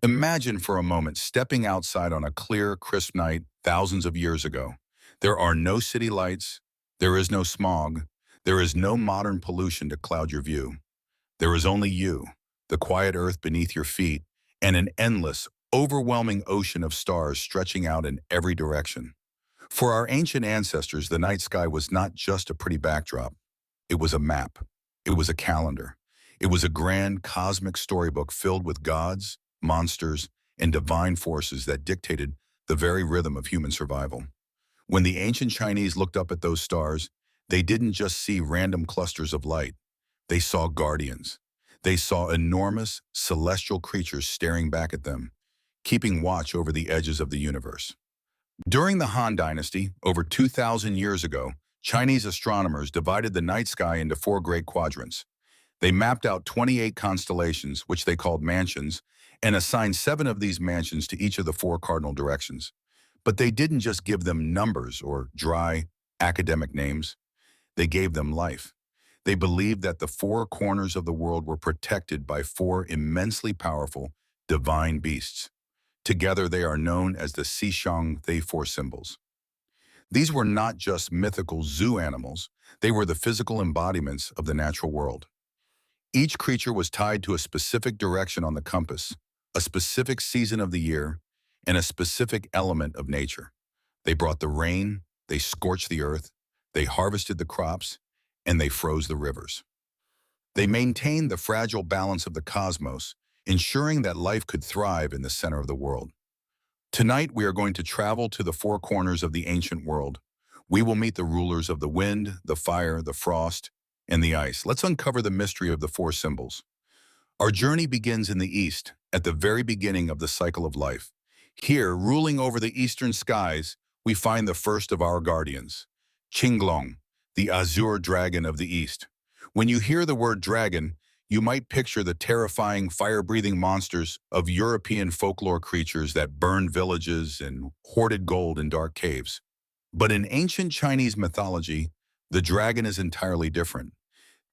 Imagine for a moment stepping outside on a clear, crisp night thousands of years ago. There are no city lights, there is no smog, there is no modern pollution to cloud your view. There is only you, the quiet earth beneath your feet, and an endless, overwhelming ocean of stars stretching out in every direction. For our ancient ancestors, the night sky was not just a pretty backdrop. It was a map. It was a calendar. It was a grand cosmic storybook filled with gods, monsters, and divine forces that dictated the very rhythm of human survival. When the ancient Chinese looked up at those stars, they didn't just see random clusters of light. They saw guardians. They saw enormous, celestial creatures staring back at them, keeping watch over the edges of the universe. During the Han Dynasty, over 2,000 years ago, Chinese astronomers divided the night sky into four great quadrants. They mapped out 28 constellations, which they called mansions, and assigned seven of these mansions to each of the four cardinal directions. But they didn't just give them numbers or dry, academic names. They gave them life. They believed that the four corners of the world were protected by four immensely powerful, divine beasts. Together, they are known as the Sì Xiàng, they four symbols. These were not just mythical zoo animals, they were the physical embodiments of the natural world. Each creature was tied to a specific direction on the compass, a specific season of the year, and a specific element of nature. They brought the rain, they scorched the earth, they harvested the crops, and they froze the rivers. They maintained the fragile balance of the cosmos, ensuring that life could thrive in the center of the world. Tonight, we are going to travel to the four corners of the ancient world. We will meet the rulers of the wind, the fire, the frost, and the ice. Let's uncover the mystery of the four symbols. Our journey begins in the east, at the very beginning of the cycle of life. Here, ruling over the eastern skies, we find the first of our guardians, Qinglong, the Azure Dragon of the East. When you hear the word dragon, you might picture the terrifying, fire-breathing monsters of European folklore creatures that burned villages and hoarded gold in dark caves. But in ancient Chinese mythology, the dragon is entirely different.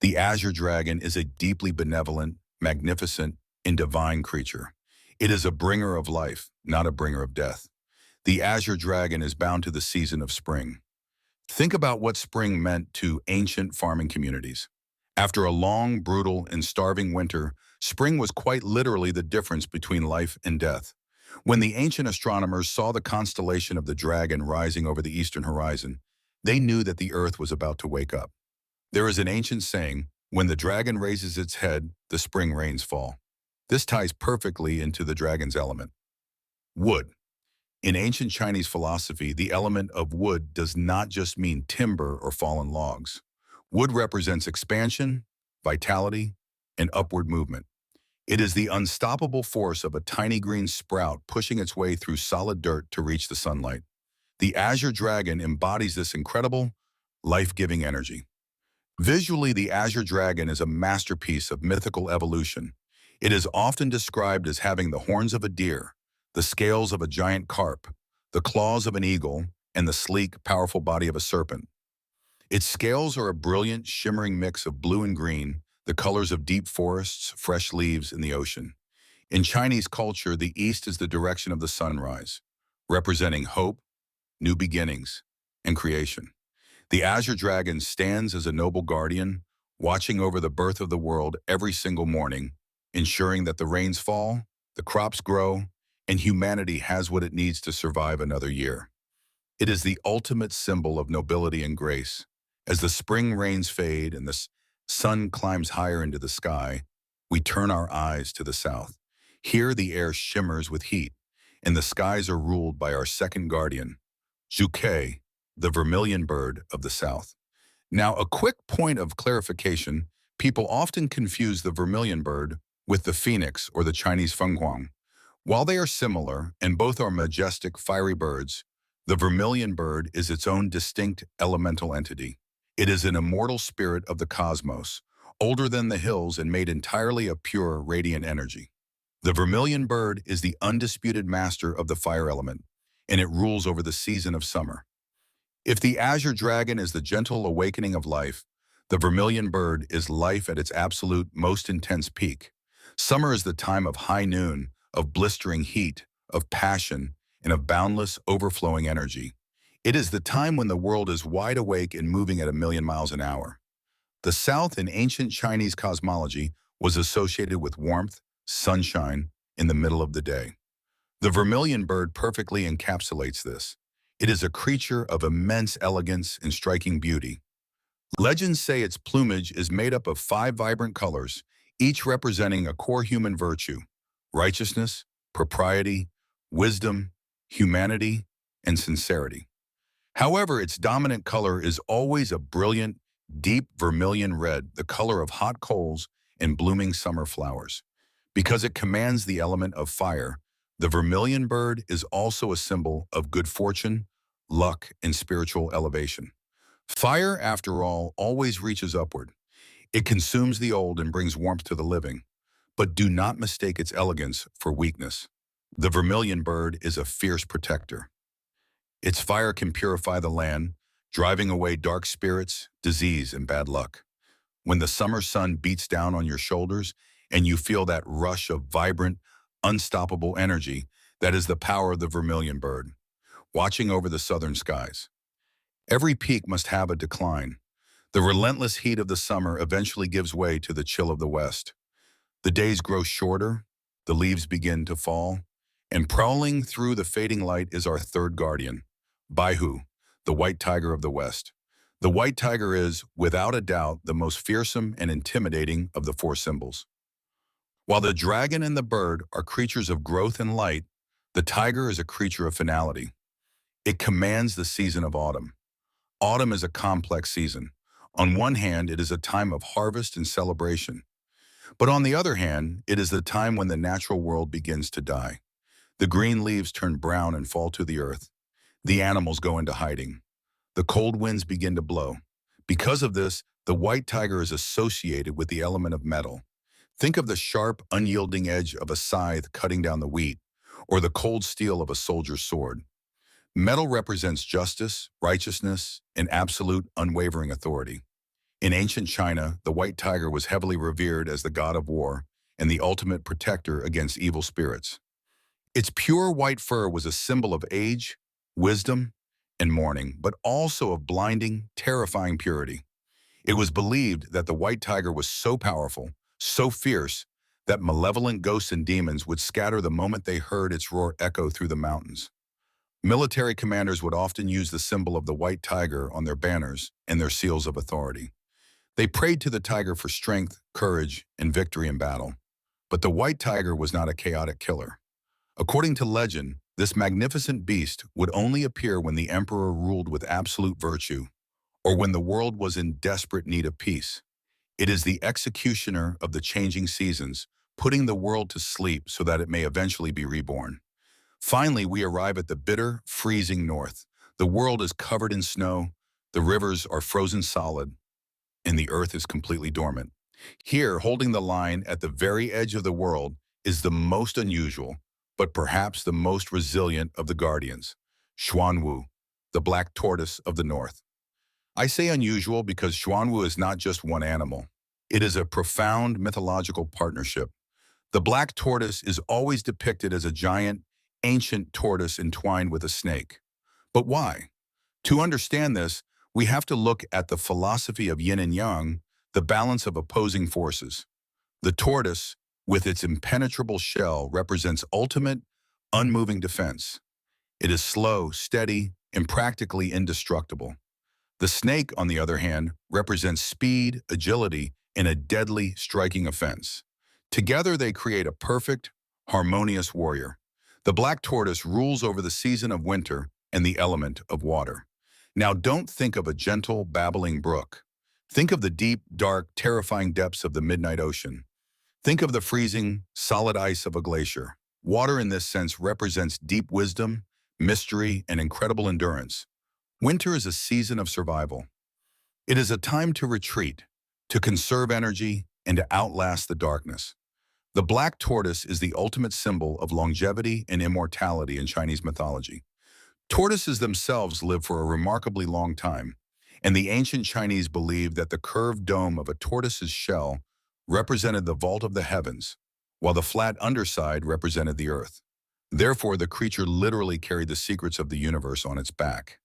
The Azure Dragon is a deeply benevolent, magnificent, and divine creature. It is a bringer of life, not a bringer of death. The Azure Dragon is bound to the season of spring. Think about what spring meant to ancient farming communities. After a long, brutal, and starving winter, spring was quite literally the difference between life and death. When the ancient astronomers saw the constellation of the dragon rising over the eastern horizon, they knew that the earth was about to wake up. There is an ancient saying, when the dragon raises its head, the spring rains fall. This ties perfectly into the dragon's element. Wood. In ancient Chinese philosophy, the element of wood does not just mean timber or fallen logs. Wood represents expansion, vitality, and upward movement. It is the unstoppable force of a tiny green sprout pushing its way through solid dirt to reach the sunlight. The Azure Dragon embodies this incredible, life-giving energy. Visually, the Azure Dragon is a masterpiece of mythical evolution. It is often described as having the horns of a deer, the scales of a giant carp, the claws of an eagle, and the sleek, powerful body of a serpent. Its scales are a brilliant, shimmering mix of blue and green, the colors of deep forests, fresh leaves, and the ocean. In Chinese culture, the east is the direction of the sunrise, representing hope, new beginnings, and creation. The Azure Dragon stands as a noble guardian, watching over the birth of the world every single morning, ensuring that the rains fall, the crops grow, and humanity has what it needs to survive another year. It is the ultimate symbol of nobility and grace. As the spring rains fade and the sun climbs higher into the sky, we turn our eyes to the south. Here the air shimmers with heat, and the skies are ruled by our second guardian, Zhuke, the Vermilion Bird of the south. Now, a quick point of clarification, people often confuse the Vermilion Bird with the phoenix or the Chinese fenghuang. While they are similar, and both are majestic, fiery birds, the Vermilion Bird is its own distinct elemental entity. It is an immortal spirit of the cosmos, older than the hills and made entirely of pure, radiant energy. The Vermilion Bird is the undisputed master of the fire element, and it rules over the season of summer. If the Azure Dragon is the gentle awakening of life, the Vermilion Bird is life at its absolute most intense peak. Summer is the time of high noon, of blistering heat, of passion, and of boundless, overflowing energy. It is the time when the world is wide awake and moving at a million miles an hour. The South in ancient Chinese cosmology was associated with warmth, sunshine, in the middle of the day. The vermilion bird perfectly encapsulates this. It is a creature of immense elegance and striking beauty. Legends say its plumage is made up of 5 vibrant colors, each representing a core human virtue: righteousness, propriety, wisdom, humanity, and sincerity. However, its dominant color is always a brilliant, deep vermilion red, the color of hot coals and blooming summer flowers. Because it commands the element of fire, the vermilion bird is also a symbol of good fortune, luck, and spiritual elevation. Fire, after all, always reaches upward. It consumes the old and brings warmth to the living. But do not mistake its elegance for weakness. The vermilion bird is a fierce protector. Its fire can purify the land, driving away dark spirits, disease, and bad luck. When the summer sun beats down on your shoulders and you feel that rush of vibrant, unstoppable energy, that is the power of the vermilion bird, watching over the southern skies. Every peak must have a decline. The relentless heat of the summer eventually gives way to the chill of the west. The days grow shorter, the leaves begin to fall, and prowling through the fading light is our third guardian, Baihu, the white tiger of the west. The white tiger is, without a doubt, the most fearsome and intimidating of the 4 symbols. While the dragon and the bird are creatures of growth and light, the tiger is a creature of finality. It commands the season of autumn. Autumn is a complex season. On one hand, it is a time of harvest and celebration. But on the other hand, it is the time when the natural world begins to die. The green leaves turn brown and fall to the earth. The animals go into hiding. The cold winds begin to blow. Because of this, the white tiger is associated with the element of metal. Think of the sharp, unyielding edge of a scythe cutting down the wheat, or the cold steel of a soldier's sword. Metal represents justice, righteousness, and absolute, unwavering authority. In ancient China, the white tiger was heavily revered as the god of war and the ultimate protector against evil spirits. Its pure white fur was a symbol of age, wisdom, and mourning, but also of blinding, terrifying purity. It was believed that the white tiger was so powerful, so fierce, that malevolent ghosts and demons would scatter the moment they heard its roar echo through the mountains. Military commanders would often use the symbol of the white tiger on their banners and their seals of authority. They prayed to the tiger for strength, courage, and victory in battle. But the white tiger was not a chaotic killer. According to legend, this magnificent beast would only appear when the emperor ruled with absolute virtue, or when the world was in desperate need of peace. It is the executioner of the changing seasons, putting the world to sleep so that it may eventually be reborn. Finally, we arrive at the bitter, freezing north. The world is covered in snow, the rivers are frozen solid, and the earth is completely dormant. Here, holding the line at the very edge of the world, is the most unusual, but perhaps the most resilient of the guardians, Xuanwu, the black tortoise of the north. I say unusual because Xuanwu is not just one animal. It is a profound mythological partnership. The black tortoise is always depicted as a giant, ancient tortoise entwined with a snake. But why? To understand this, we have to look at the philosophy of yin and yang, the balance of opposing forces. The tortoise, with its impenetrable shell, represents ultimate, unmoving defense. It is slow, steady, and practically indestructible. The snake, on the other hand, represents speed, agility, and a deadly, striking offense. Together, they create a perfect, harmonious warrior. The black tortoise rules over the season of winter and the element of water. Now, don't think of a gentle, babbling brook. Think of the deep, dark, terrifying depths of the midnight ocean. Think of the freezing, solid ice of a glacier. Water in this sense represents deep wisdom, mystery, and incredible endurance. Winter is a season of survival. It is a time to retreat, to conserve energy, and to outlast the darkness. The black tortoise is the ultimate symbol of longevity and immortality in Chinese mythology. Tortoises themselves live for a remarkably long time, and the ancient Chinese believed that the curved dome of a tortoise's shell represented the vault of the heavens, while the flat underside represented the earth. Therefore, the creature literally carried the secrets of the universe on its back.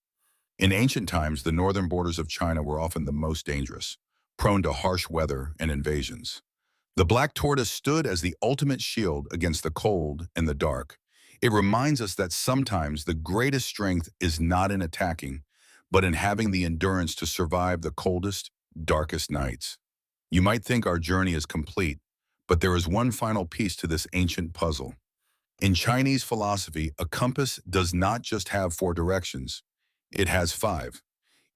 In ancient times, the northern borders of China were often the most dangerous, prone to harsh weather and invasions. The black tortoise stood as the ultimate shield against the cold and the dark. It reminds us that sometimes the greatest strength is not in attacking, but in having the endurance to survive the coldest, darkest nights. You might think our journey is complete, but there is one final piece to this ancient puzzle. In Chinese philosophy, a compass does not just have four directions. It has five: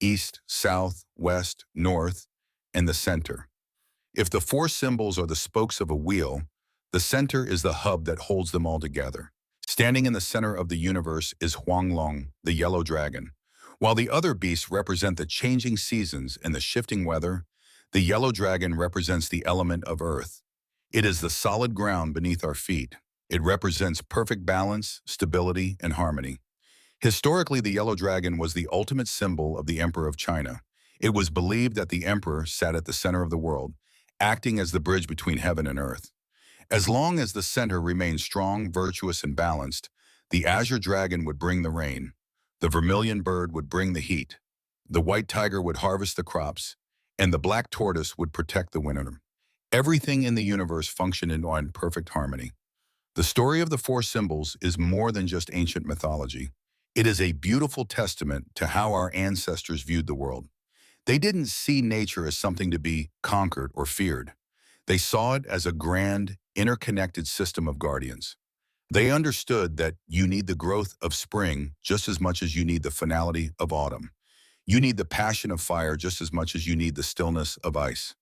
east, south, west, north, and the center. If the four symbols are the spokes of a wheel, the center is the hub that holds them all together. Standing in the center of the universe is Huanglong, the yellow dragon. While the other beasts represent the changing seasons and the shifting weather, the yellow dragon represents the element of earth. It is the solid ground beneath our feet. It represents perfect balance, stability, and harmony. Historically, the yellow dragon was the ultimate symbol of the Emperor of China. It was believed that the emperor sat at the center of the world, acting as the bridge between heaven and earth. As long as the center remained strong, virtuous, and balanced, the Azure Dragon would bring the rain, the Vermilion Bird would bring the heat, the White Tiger would harvest the crops, and the Black Tortoise would protect the winter. Everything in the universe functioned in perfect harmony. The story of the four symbols is more than just ancient mythology. It is a beautiful testament to how our ancestors viewed the world. They didn't see nature as something to be conquered or feared. They saw it as a grand, interconnected system of guardians. They understood that you need the growth of spring just as much as you need the finality of autumn. You need the passion of fire just as much as you need the stillness of ice.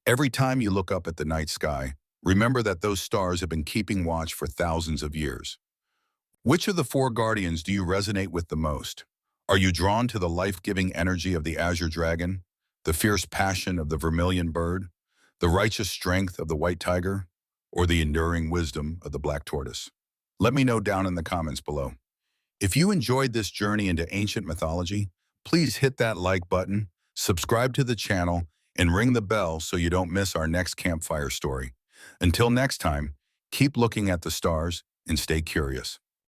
Every time you look up at the night sky, remember that those stars have been keeping watch for thousands of years. Which of the four guardians do you resonate with the most? Are you drawn to the life-giving energy of the Azure Dragon, the fierce passion of the Vermilion Bird, the righteous strength of the White Tiger, or the enduring wisdom of the Black Tortoise? Let me know down in the comments below. If you enjoyed this journey into ancient mythology, please hit that like button, subscribe to the channel, and ring the bell so you don't miss our next campfire story. Until next time, keep looking at the stars and stay curious.